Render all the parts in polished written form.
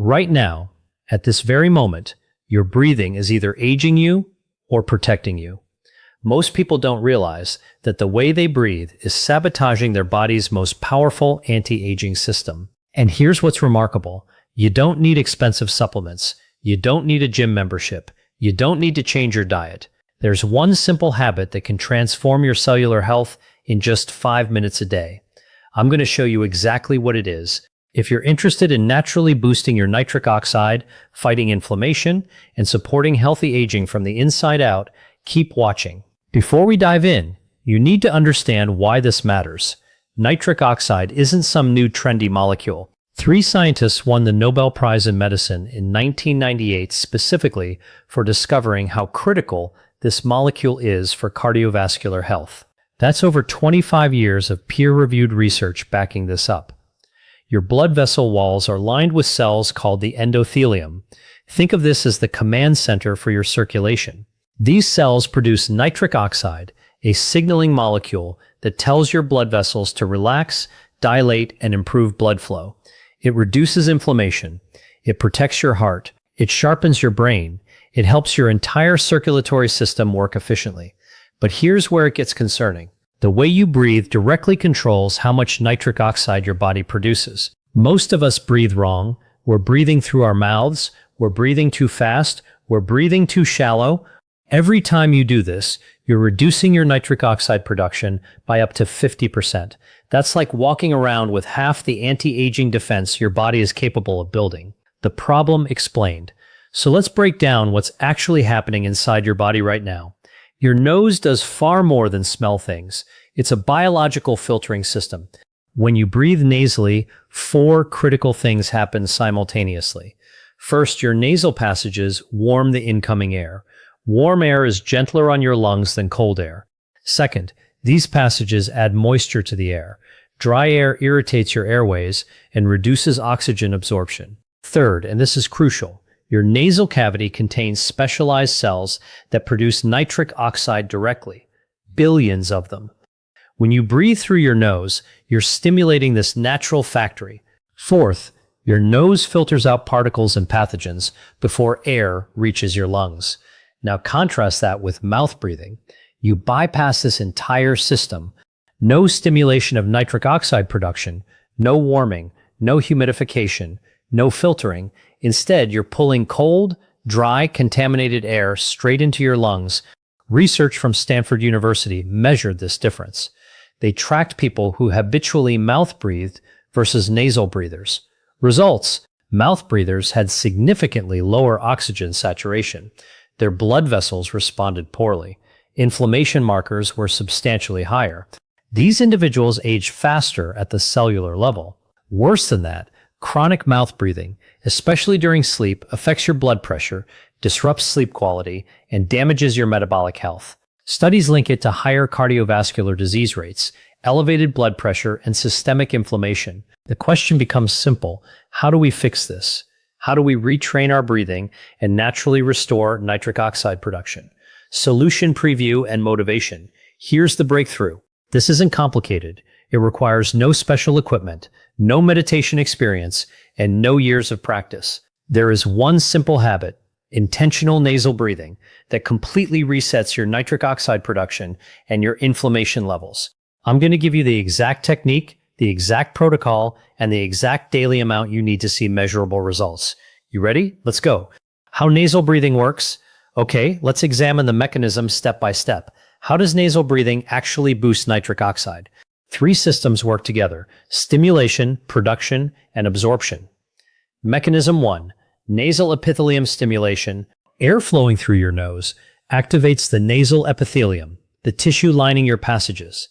Right now, at this very moment, your breathing is either aging you or protecting you. Most people don't realize that the way they breathe is sabotaging their body's most powerful anti-aging system. And here's what's remarkable. You don't need expensive supplements. You don't need a gym membership. You don't need to change your diet. There's one simple habit that can transform your cellular health in just 5 minutes a day. I'm going to show you exactly what it is. If you're interested in naturally boosting your nitric oxide, fighting inflammation, and supporting healthy aging from the inside out, keep watching. Before we dive in, you need to understand why this matters. Nitric oxide isn't some new trendy molecule. 3 scientists won the Nobel Prize in Medicine in 1998 specifically for discovering how critical this molecule is for cardiovascular health. That's over 25 years of peer-reviewed research backing this up. Your blood vessel walls are lined with cells called the endothelium. Think of this as the command center for your circulation. These cells produce nitric oxide, a signaling molecule that tells your blood vessels to relax, dilate, and improve blood flow. It reduces inflammation. It protects your heart. It sharpens your brain. It helps your entire circulatory system work efficiently. But here's where it gets concerning. The way you breathe directly controls how much nitric oxide your body produces. Most of us breathe wrong. We're breathing through our mouths. We're breathing too fast. We're breathing too shallow. Every time you do this, you're reducing your nitric oxide production by up to 50%. That's like walking around with half the anti-aging defense your body is capable of building. The problem explained. So let's break down what's actually happening inside your body right now. Your nose does far more than smell things. It's a biological filtering system. When you breathe nasally, 4 critical things happen simultaneously. First, your nasal passages warm the incoming air. Warm air is gentler on your lungs than cold air. Second, these passages add moisture to the air. Dry air irritates your airways and reduces oxygen absorption. Third, and this is crucial, your nasal cavity contains specialized cells that produce nitric oxide directly, billions of them. When you breathe through your nose, you're stimulating this natural factory. Fourth, your nose filters out particles and pathogens before air reaches your lungs. Now contrast that with mouth breathing. You bypass this entire system. No stimulation of nitric oxide production, no warming, no humidification, no filtering. Instead, you're pulling cold, dry, contaminated air straight into your lungs. Research from Stanford University measured this difference. They tracked people who habitually mouth-breathed versus nasal breathers. Results: mouth breathers had significantly lower oxygen saturation. Their blood vessels responded poorly. Inflammation markers were substantially higher. These individuals age faster at the cellular level. Worse than that, chronic mouth breathing, especially during sleep, affects your blood pressure, disrupts sleep quality, and damages your metabolic health. Studies link it to higher cardiovascular disease rates, elevated blood pressure, and systemic inflammation. The question becomes simple. How do we fix this? How do we retrain our breathing and naturally restore nitric oxide production? Solution preview and motivation. Here's the breakthrough. This isn't complicated. It requires no special equipment, no meditation experience, and no years of practice. There is one simple habit, intentional nasal breathing, that completely resets your nitric oxide production and your inflammation levels. I'm going to give you the exact technique, the exact protocol, and the exact daily amount you need to see measurable results. You ready? Let's go. How nasal breathing works? Okay, let's examine the mechanism step by step. How does nasal breathing actually boost nitric oxide? 3 systems work together: stimulation, production, and absorption. Mechanism 1, nasal epithelium stimulation. Air flowing through your nose activates the nasal epithelium, the tissue lining your passages.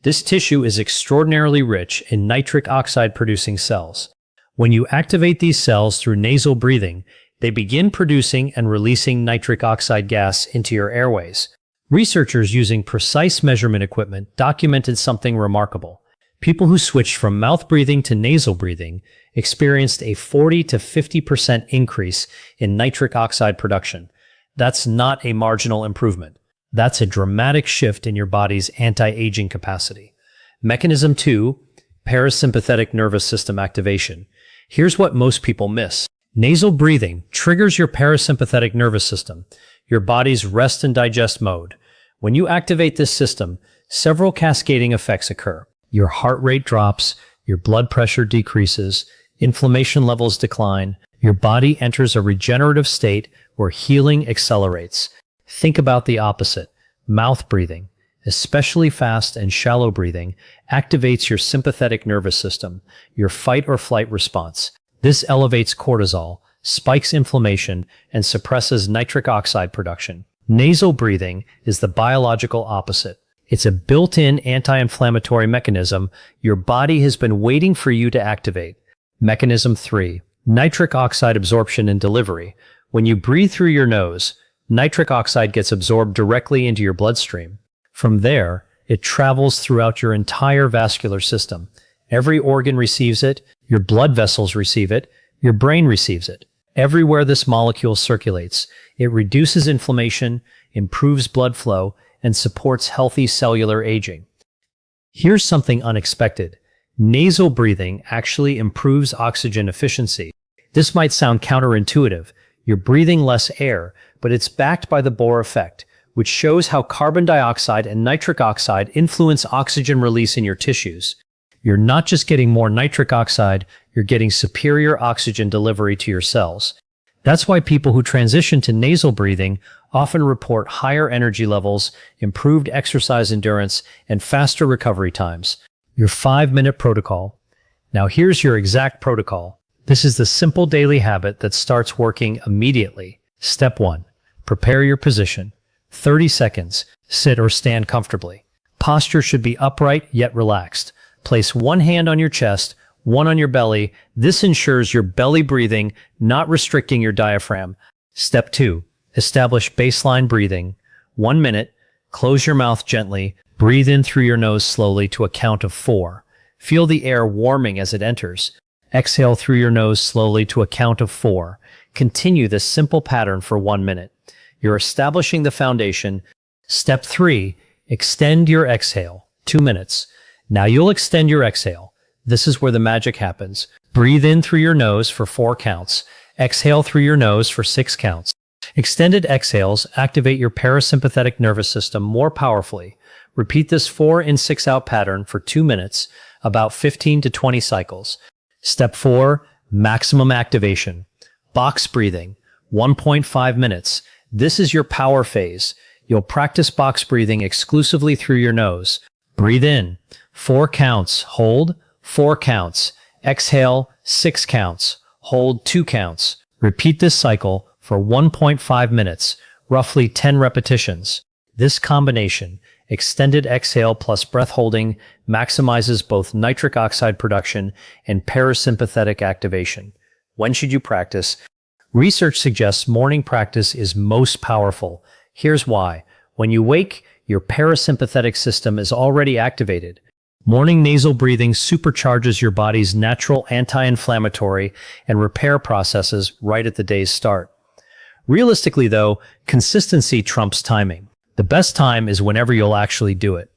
This tissue is extraordinarily rich in nitric oxide producing cells. When you activate these cells through nasal breathing, they begin producing and releasing nitric oxide gas into your airways. Researchers using precise measurement equipment documented something remarkable. People who switched from mouth breathing to nasal breathing experienced a 40 to 50% increase in nitric oxide production. That's not a marginal improvement. That's a dramatic shift in your body's anti-aging capacity. Mechanism 2, parasympathetic nervous system activation. Here's what most people miss. Nasal breathing triggers your parasympathetic nervous system, your body's rest and digest mode. When you activate this system, several cascading effects occur. Your heart rate drops, your blood pressure decreases, inflammation levels decline, your body enters a regenerative state where healing accelerates. Think about the opposite. Mouth breathing, especially fast and shallow breathing, activates your sympathetic nervous system, your fight or flight response. This elevates cortisol, spikes inflammation, and suppresses nitric oxide production. Nasal breathing is the biological opposite. It's a built-in anti-inflammatory mechanism your body has been waiting for you to activate. Mechanism 3. Nitric oxide absorption and delivery. When you breathe through your nose, nitric oxide gets absorbed directly into your bloodstream. From there, it travels throughout your entire vascular system. Every organ receives it, your blood vessels receive it, your brain receives it. Everywhere this molecule circulates, it reduces inflammation, improves blood flow, and supports healthy cellular aging. Here's something unexpected. Nasal breathing actually improves oxygen efficiency. This might sound counterintuitive. You're breathing less air, but it's backed by the Bohr effect, which shows how carbon dioxide and nitric oxide influence oxygen release in your tissues. You're not just getting more nitric oxide, you're getting superior oxygen delivery to your cells. That's why people who transition to nasal breathing often report higher energy levels, improved exercise endurance, and faster recovery times. Your 5-minute protocol. Now here's your exact protocol. This is the simple daily habit that starts working immediately. Step 1. Prepare your position. 30 seconds. Sit or stand comfortably. Posture should be upright yet relaxed. Place one hand on your chest, one on your belly. This ensures your belly breathing, not restricting your diaphragm. Step 2. Establish baseline breathing. 1 minute. Close your mouth gently. Breathe in through your nose slowly to a count of 4. Feel the air warming as it enters. Exhale through your nose slowly to a count of 4. Continue this simple pattern for 1 minute. You're establishing the foundation. Step 3. Extend your exhale. 2 minutes. Now you'll extend your exhale. This is where the magic happens. Breathe in through your nose for 4 counts. Exhale through your nose for 6 counts. Extended exhales activate your parasympathetic nervous system more powerfully. Repeat this 4 in 6 out pattern for 2 minutes, about 15 to 20 cycles. Step 4. Maximum activation. Box breathing. 1.5 minutes. This is your power phase. You'll practice box breathing exclusively through your nose. Breathe in. 4 counts. Hold. 4 counts. Exhale. 6 counts. Hold. 2 counts. Repeat this cycle for 1.5 minutes, roughly 10 repetitions. This combination, extended exhale plus breath holding, maximizes both nitric oxide production and parasympathetic activation. When should you practice? Research suggests morning practice is most powerful. Here's why. When you wake, your parasympathetic system is already activated. Morning nasal breathing supercharges your body's natural anti-inflammatory and repair processes right at the day's start. Realistically, though, consistency trumps timing. The best time is whenever you'll actually do it.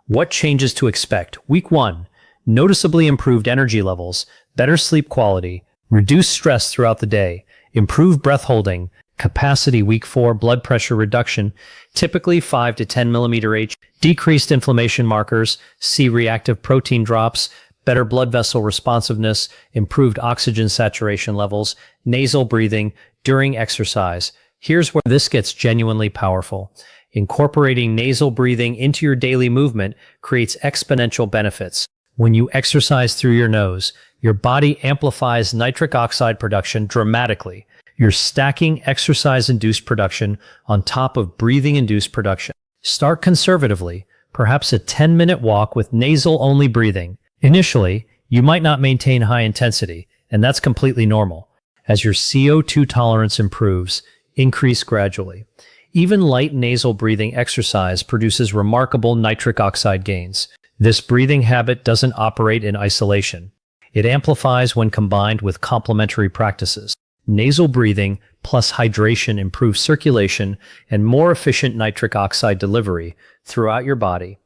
What changes to expect? Week 1. Noticeably improved energy levels, better sleep quality, reduced stress throughout the day, improved breath holding, capacity. Week 4. Blood pressure reduction, typically 5 to 10 millimeter H, decreased inflammation markers, C-reactive protein drops, better blood vessel responsiveness, improved oxygen saturation levels, nasal breathing during exercise. Here's where this gets genuinely powerful. Incorporating nasal breathing into your daily movement creates exponential benefits. When you exercise through your nose, your body amplifies nitric oxide production dramatically. You're stacking exercise-induced production on top of breathing-induced production. Start conservatively, perhaps a 10-minute walk with nasal-only breathing. Initially, you might not maintain high intensity, and that's completely normal. As your CO2 tolerance improves, increase gradually. Even light nasal breathing exercise produces remarkable nitric oxide gains. This breathing habit doesn't operate in isolation. It amplifies when combined with complementary practices. Nasal breathing plus hydration improves circulation and more efficient nitric oxide delivery throughout your body.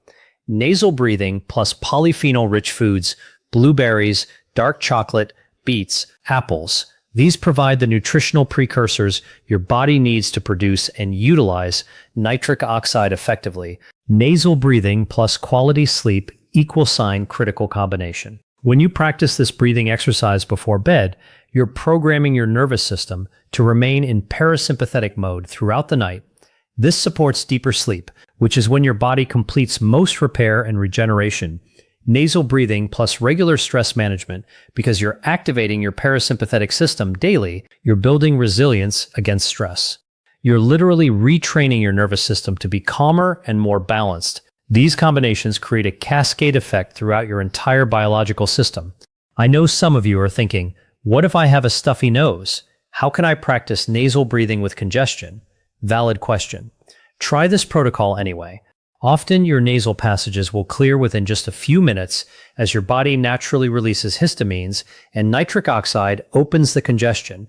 Nasal breathing plus polyphenol-rich foods, blueberries, dark chocolate, beets, apples. These provide the nutritional precursors your body needs to produce and utilize nitric oxide effectively. Nasal breathing plus quality sleep equal sign critical combination. When you practice this breathing exercise before bed, you're programming your nervous system to remain in parasympathetic mode throughout the night. This supports deeper sleep, which is when your body completes most repair and regeneration. Nasal breathing plus regular stress management, because you're activating your parasympathetic system daily, you're building resilience against stress. You're literally retraining your nervous system to be calmer and more balanced. These combinations create a cascade effect throughout your entire biological system. I know some of you are thinking, what if I have a stuffy nose? How can I practice nasal breathing with congestion? Valid question. Try this protocol anyway. Often your nasal passages will clear within just a few minutes as your body naturally releases histamines and nitric oxide opens the congestion.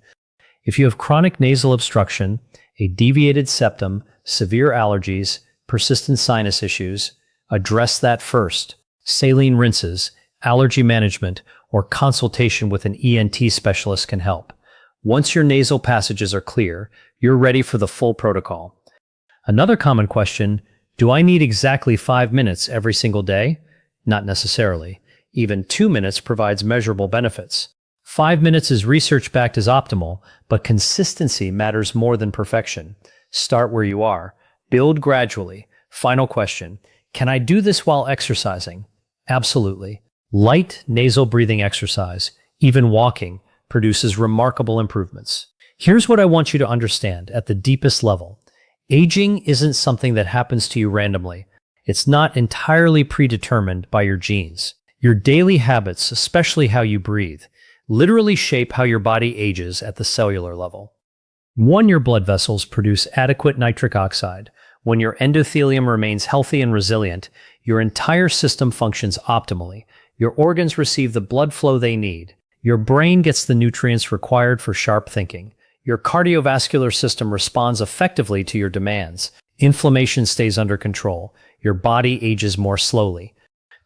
If you have chronic nasal obstruction, a deviated septum, severe allergies, persistent sinus issues, address that first. Saline rinses, allergy management, or consultation with an ENT specialist can help. Once your nasal passages are clear, you're ready for the full protocol. Another common question: do I need exactly 5 minutes every single day? Not necessarily. Even 2 minutes provides measurable benefits. 5 minutes is research-backed as optimal, but consistency matters more than perfection. Start where you are. Build gradually. Final question: can I do this while exercising? Absolutely. Light nasal breathing exercise, even walking, produces remarkable improvements. Here's what I want you to understand at the deepest level. Aging isn't something that happens to you randomly. It's not entirely predetermined by your genes. Your daily habits, especially how you breathe, literally shape how your body ages at the cellular level. 1. Your blood vessels produce adequate nitric oxide. When your endothelium remains healthy and resilient, your entire system functions optimally. Your organs receive the blood flow they need. Your brain gets the nutrients required for sharp thinking. Your cardiovascular system responds effectively to your demands. Inflammation stays under control. Your body ages more slowly.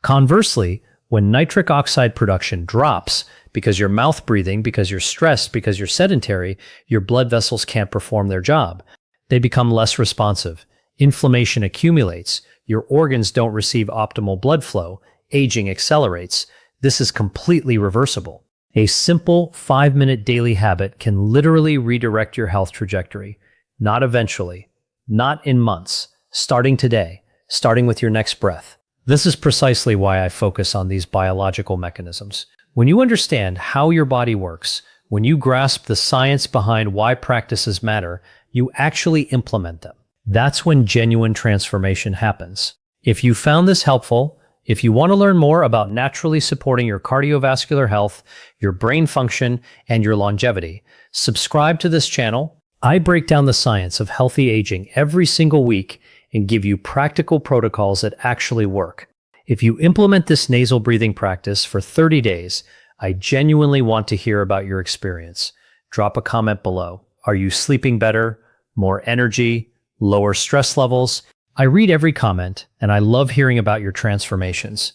Conversely, when nitric oxide production drops, because you're mouth breathing, because you're stressed, because you're sedentary, your blood vessels can't perform their job. They become less responsive. Inflammation accumulates. Your organs don't receive optimal blood flow. Aging accelerates. This is completely reversible. A simple 5-minute daily habit can literally redirect your health trajectory. Not eventually, not in months, starting today, starting with your next breath. This is precisely why I focus on these biological mechanisms. When you understand how your body works, when you grasp the science behind why practices matter, you actually implement them. That's when genuine transformation happens. If you found this helpful, if you want to learn more about naturally supporting your cardiovascular health, your brain function, and your longevity, subscribe to this channel. I break down the science of healthy aging every single week and give you practical protocols that actually work. If you implement this nasal breathing practice for 30 days, I genuinely want to hear about your experience. Drop a comment below. Are you sleeping better, more energy, lower stress levels? I read every comment, and I love hearing about your transformations.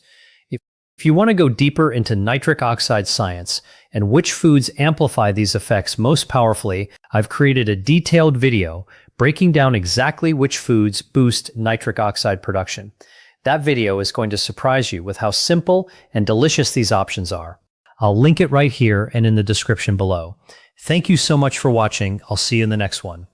If you want to go deeper into nitric oxide science and which foods amplify these effects most powerfully, I've created a detailed video breaking down exactly which foods boost nitric oxide production. That video is going to surprise you with how simple and delicious these options are. I'll link it right here and in the description below. Thank you so much for watching. I'll see you in the next one.